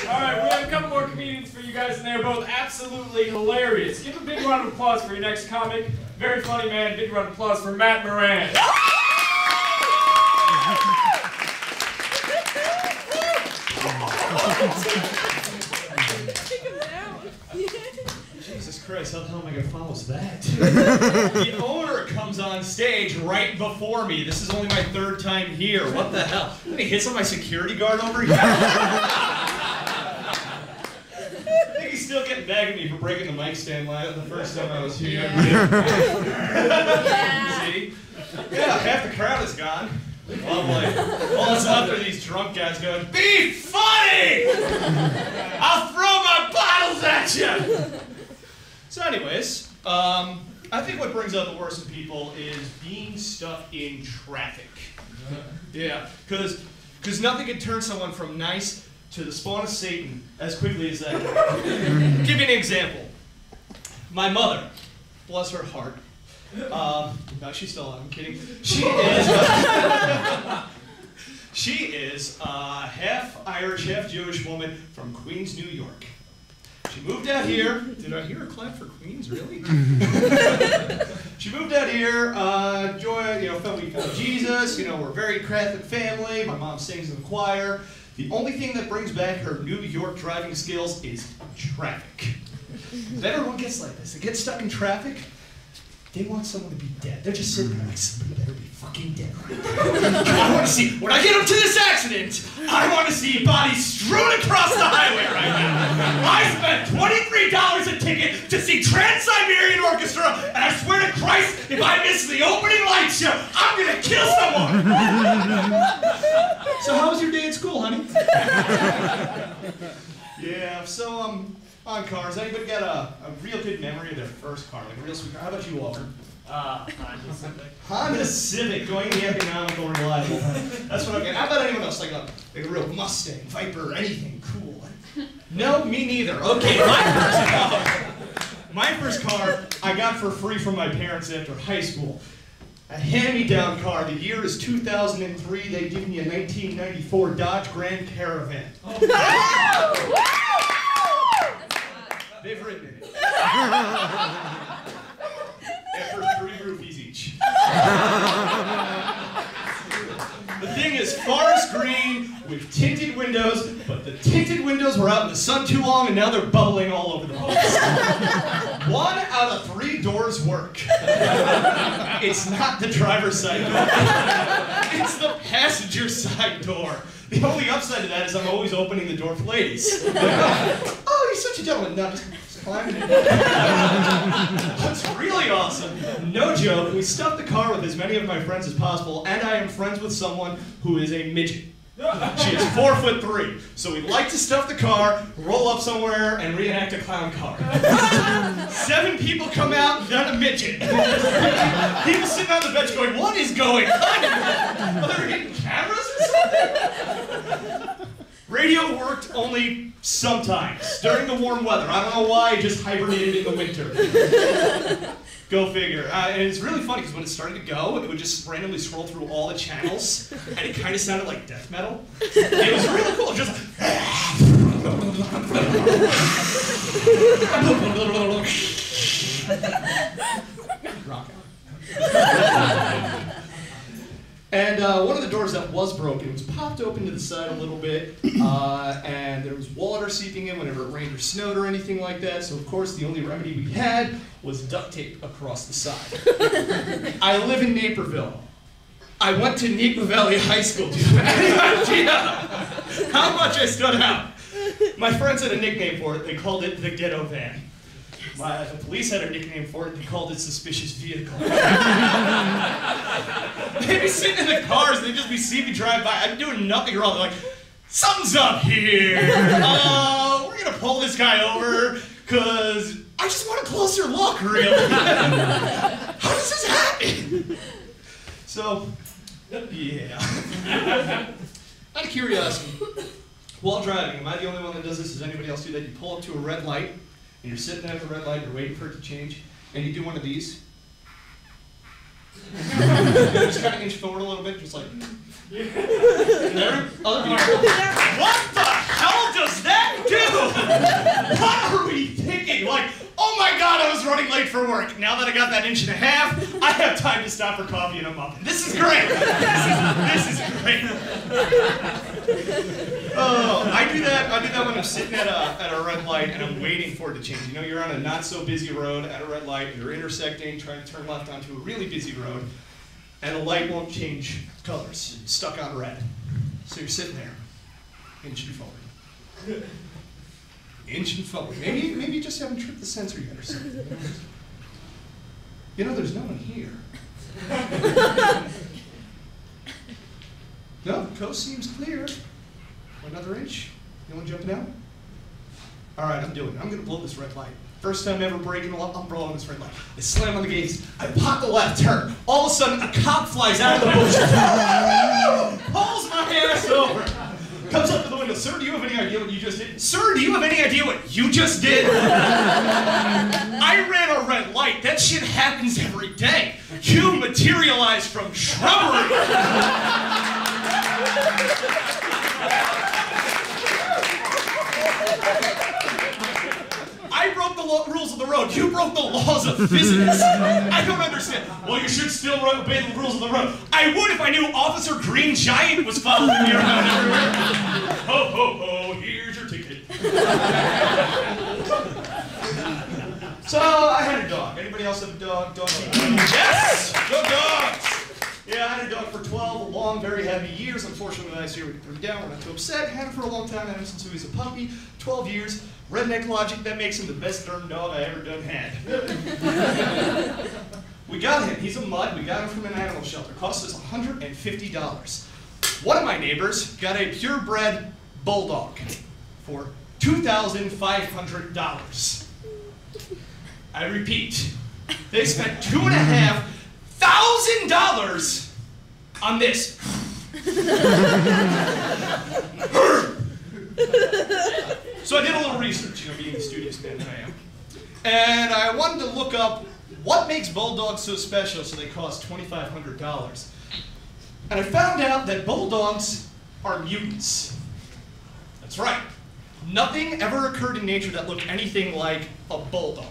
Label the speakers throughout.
Speaker 1: Alright, we have a couple more comedians for you guys, and they're both absolutely hilarious. Give a big round of applause for your next comic. Very funny man. Big round of applause for Matt Moran.
Speaker 2: Jesus Christ, how the hell am I going to follow that? The owner comes on stage right before me. This is only my third time here. What the hell? Did he hit on my security guard over here? I think he's still getting mad at me for breaking the mic stand line the first time I was here.
Speaker 3: Yeah.
Speaker 2: See? Yeah, half the crowd is gone. Well, I'm like, all it's after these drunk guys going, "Be funny! I'll throw my bottles at you!" So anyways, I think what brings out the worst in people is being stuck in traffic. Yeah, because nothing can turn someone from nice to the spawn of Satan as quickly as that. Give you an example. My mother, bless her heart, no, she's still alive, I'm kidding. She is a half Irish, half Jewish woman from Queens, New York. She moved out here. Did I hear a clap for Queens, really? She moved out here, family found Jesus, we're a very Catholic family. My mom sings in the choir. The only thing that brings back her New York driving skills is traffic. Everyone gets like this. They get stuck in traffic. They want someone to be dead. They're just sitting there like, somebody better be fucking dead right now. I want to see, when I get into this accident, I want to see bodies strewn across the highway right now. I spent $23 a ticket to see Trans-Siberian Orchestra, and I swear to Christ, if I miss the opening light show, I'm going to kill someone. So how was your day at school, honey? Yeah, so, on cars, anybody got a real good memory of their first car, like a real sweet car? How about you, Walter?
Speaker 1: Honda Civic.
Speaker 2: Honda Civic, going the economical and reliable. That's what I'm getting. How about anyone else, like a real Mustang, Viper, anything cool? No, me neither. Okay, my first car I got for free from my parents after high school. A hand-me-down car. The year is 2003. They give me a 1994 Dodge Grand Caravan. Oh. They've written it. After 3 roofies each. The thing is forest green with tinted windows, but the tinted windows were out in the sun too long and now they're bubbling all over the place. 1 out of 3 doors work. It's not the driver's side door. It's the passenger side door. The only upside to that is I'm always opening the door for ladies. Oh, you're such a gentleman. No, just climbing in. What's really awesome, no joke, we stuffed the car with as many of my friends as possible, and I am friends with someone who is a midget. She is 4'3", so we like to stuff the car, roll up somewhere, and reenact a clown car. 7 people come out, not a midget. People sitting on the bench going, "What is going on? Are they getting cameras or something?" Radio worked only sometimes, during the warm weather. I don't know why, it just hibernated in the winter. Go figure. And it's really funny because when it started to go, it would just randomly scroll through all the channels, and it kind of sounded like death metal. It was really cool, just rock out. And one of the doors that was broken was popped open to the side a little bit, and there was water seeping in whenever it rained or snowed or anything like that, so of course the only remedy we had was duct tape across the side. I live in Naperville. I went to Napa Valley High School. Do you have any idea how much I stood out? My friends had a nickname for it. They called it the ghetto van. The police had a nickname for it. They called it suspicious vehicle. They'd be sitting in the cars. They'd just be seeing me drive by. I'm doing nothing wrong. They're like, "Something's up here. We're going to pull this guy over because I just want a closer look, really. How does this happen?" So, yeah. Out of curiosity, while driving, am I the only one that does this? Does anybody else do that? You pull up to a red light, and you're sitting there at the red light, you're waiting for it to change, and you do one of these. Just kind of inch forward a little bit, just like. And there, other people. What the hell What are we thinking? Like, oh my God, I was running late for work. Now that I got that 1.5 inches, I have time to stop for coffee and a muffin. This is great. This is great. Oh, I do that when I'm sitting at a red light and I'm waiting for it to change. You know, you're on a not so busy road at a red light, you're intersecting, trying to turn left onto a really busy road, and the light won't change colors. It's stuck on red. So you're sitting there, inching forward. Inching forward. Maybe you just haven't tripped the sensor yet or something. You know, there's no one here. No, the coast seems clear. Another inch. No one jumping out? All right, I'm doing it. I'm gonna blow this red light. First time ever breaking a law, I'm blowing this red light. I slam on the gates. I pop the left turn. All of a sudden, a cop flies out of the bushes. Pulls my ass over. Comes up to the window. Sir, do you have any idea what you just did? Sir, do you have any idea what you just did? I ran a red light. That shit happens every day. You materialized from shrubbery. I broke the rules of the road. You broke the laws of physics. I don't understand. Well, you should still obey the rules of the road. I would if I knew Officer Green Giant was following me around everywhere. Ho, ho, ho, here's your ticket. So, I had a dog. Anybody else have a dog? Dog? Yes! Go dogs! Yeah, I had a dog for 12 long, very heavy years. Unfortunately, last year we put him down. We're not too upset. Had him for a long time. Had him since he was a puppy. 12 years. Redneck logic, that makes him the best darn dog I ever done had. We got him. He's a mutt. We got him from an animal shelter. Cost us $150. One of my neighbors got a purebred bulldog for $2,500. I repeat, they spent $2,500 on this. So I did a little research, you know, being the studious man that I am. And I wanted to look up what makes bulldogs so special so they cost $2,500. And I found out that bulldogs are mutants. That's right. Nothing ever occurred in nature that looked anything like a bulldog.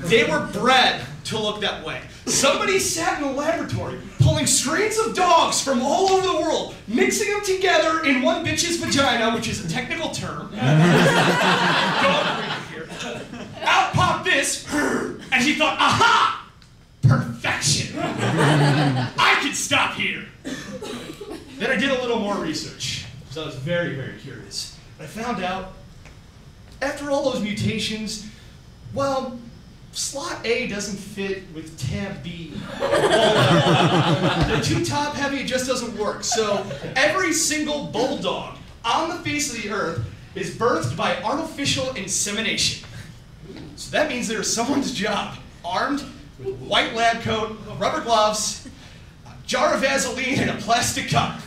Speaker 2: They were bred to look that way. Somebody sat in a laboratory pulling strains of dogs from all over the world, mixing them together in one bitch's vagina, which is a technical term. Dog breeder here. Out popped this, and he thought, aha! Perfection! I can stop here. Then I did a little more research, because I was very, very curious. I found out, after all those mutations, well, slot A doesn't fit with tab B. They're too top heavy, it just doesn't work. So every single bulldog on the face of the earth is birthed by artificial insemination. So that means there's someone's job, armed with a white lab coat, rubber gloves, a jar of Vaseline, and a plastic cup.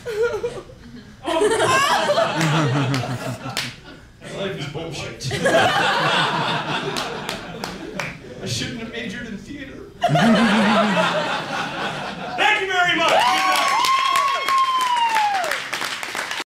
Speaker 2: Life is bullshit. I shouldn't have majored in theater.